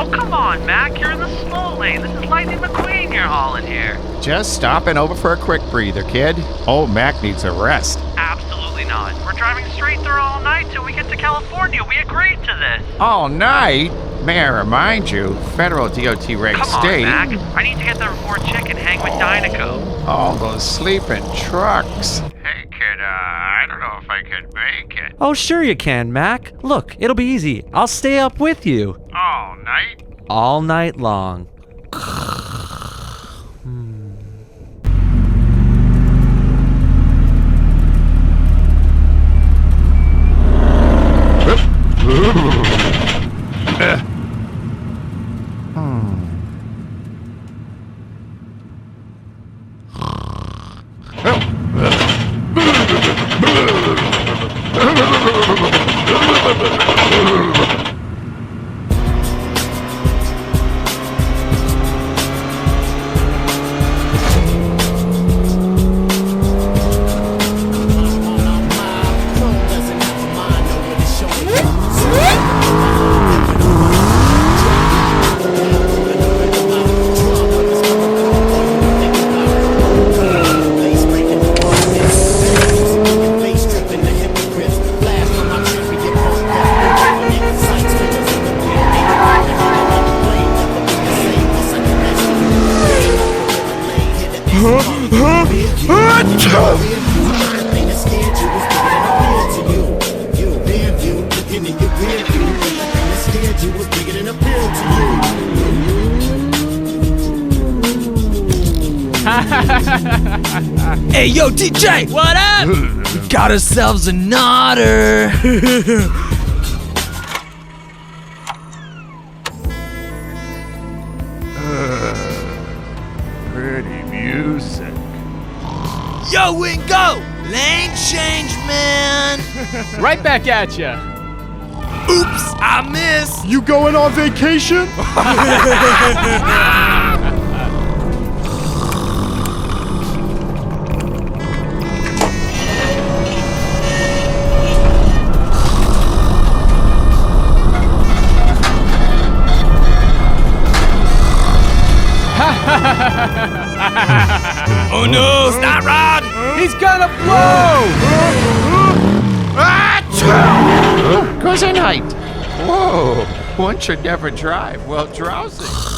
Oh, come on, Mac. You're in the slow lane. This is Lightning McQueen you're hauling here. Just stopping over for a quick breather, kid. Old Mac needs a rest. Absolutely not. We're driving straight through all night till we get to California. We agreed to this. All night? May I remind you, federal DOT regs Come on, state... Mac. I need to get there before Chick and hang with Dynaco. All those sleeping trucks. Hey, kid, I don't know if I could make it. Oh, sure you can, Mac. Look, it'll be easy. I'll stay up with you. All night? All night long. Hey, yo, DJ! What up? We got ourselves an otter. Pretty music. Yo, Wingo! Lane change, man! Right back at ya. Oops, I missed! You going on vacation? Oh no, stop, Rod! He's gonna blow! Goes a night. Whoa, one should never drive while drowsing.